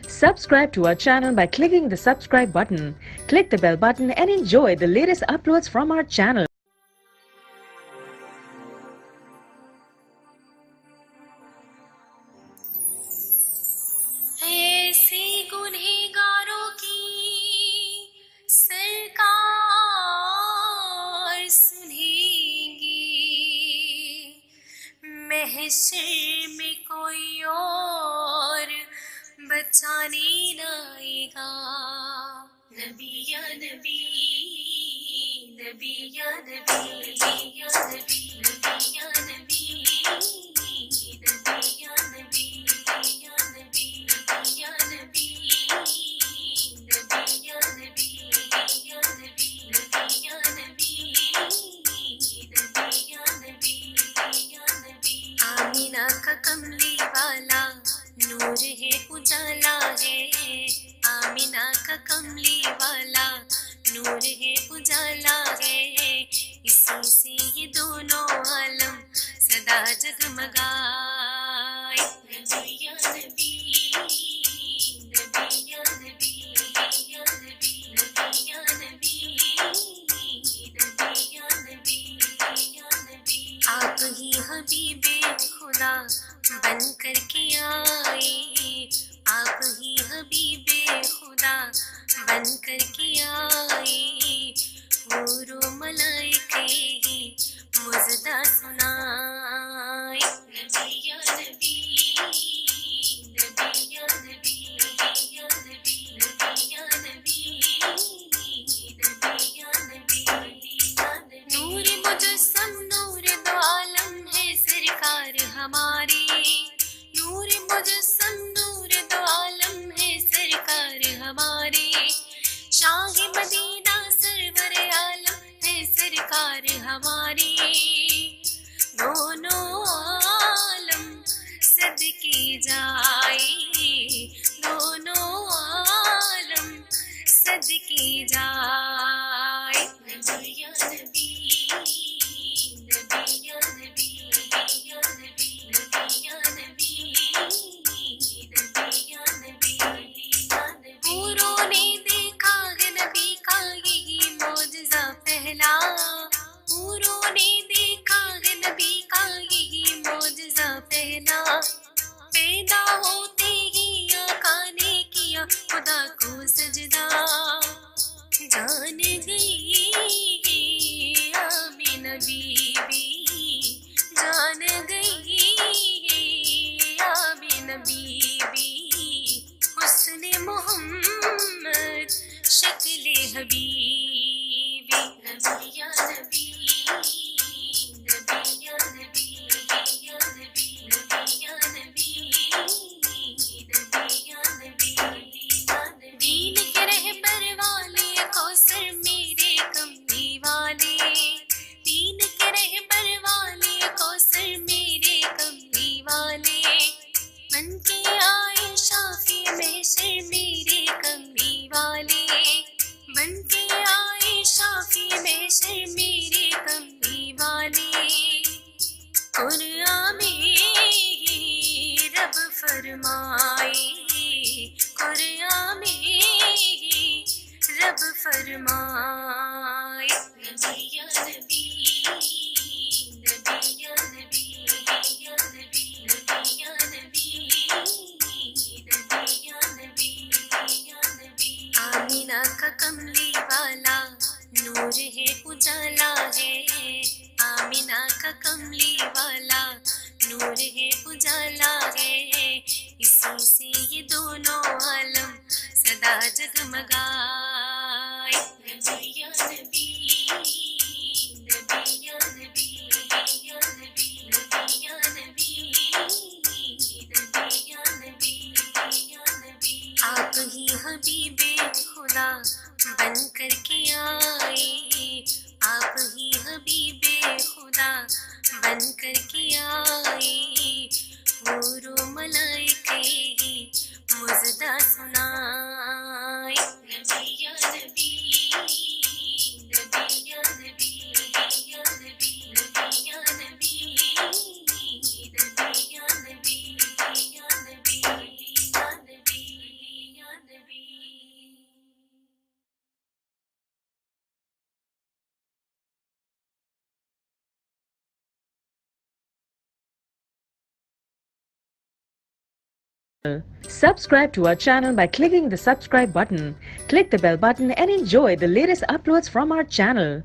Subscribe to our channel by clicking the subscribe button. Click the bell button and enjoy the latest uploads from our channel. ऐसे गुनहगारों की सरकार सुनेंगी, महशर में कोई और बचाने न आएगा। नबी या नबी, नबी या नबी, नबी या नबी, नबी या नबी, नबी या नबी, नबी या नबी, नबी या नबी, नबी या नबी, नबी या नबी, नबी या नबी, नबी या नबी, नबी या नबी। आमीना का कमली वाला नूर है, उजाला है। आमीना का कमली वाला नूर है, उजाला है। इसी से ये दोनों आलम सदा जगमगाए। नबी या नबी, नबी या नबी, नबी या नबी, नबी या नबी, नबी या नबी, नबी या नबी। आप ही हबीबे खुदा बन कर के आए, आप ही हबीबे खुदा बन कर के आए। हूरो मलाइके ही मुजदा सुनाए। नबी या नबी, नबी या नबी, नबी या नबी, नबी या नबी, नबी या नबी, नबी या नबी। नूर मुजस्सम नूर दो आलम है सरकार हमारे। नूर मुजस्सम नूर दो आलम है सरकार हमारे। शाह मदीना सरवर आलम है सरकार हमारे। दोनों आलम सदके जाए, दोनों आलम सदके जाए। नबी या नबी, नबी या नबी, नबी या नबी, नबी या नबी, नबी या नबी, नबी या नबी। हूरों ने देखा है नबी का यही मौजज़ा पहला। हूरों ने देखा है नबी का यही मौजज़ा पहला। पैदा होते ही आका ने किया खुदा को सजदा। जान गई आमीना बीबी, जान गई आमीना बीबी। हुस्न मोहम्मद शक्ल हबीबी। नबी या नबी, नबी या नबी, नबी या नबी, नबी या नबी, नबी या नबी, नबी या नबी। दीन के रहबर वाले कौसर मेरे कमली वाले। दीन के रहबर वाले कौसर मेरे कमली वाले। मन के आए शाफी महशर मेरे कमली वाले। बन के आए शाफी महशर मेरे कमली वाले। कुरआन में रब फरमाए, कुरआन में रब फरमाए। नबी या नबी, नबी या नबी, नबी या नबी, नबी या नबी, नबी या नबी, नबी या नबी। आमीना का कमली वाला नूर है, उजाला है। आमीना का कमली वाला नूर है, उजाला है। इसी से ये दोनों आलम सदा जगमगाए। नबी या नबी, नबी या नबी, नबी या नबी, नबी या नबी, नबी या नबी, नबी या नबी। आप ही हबीबे खुदा बन कर के आए, आप ही हबीबे खुदा बन कर के आए। हूरो मलाइके ही मुजदा सुनाए। नबी या नबी, नबी या नबी, नबी या नबी, नबी या नबी, नबी या नबी, नबी या नबी, नबी या नबी। Subscribe to our channel by clicking the subscribe button. Click the bell button and enjoy the latest uploads from our channel.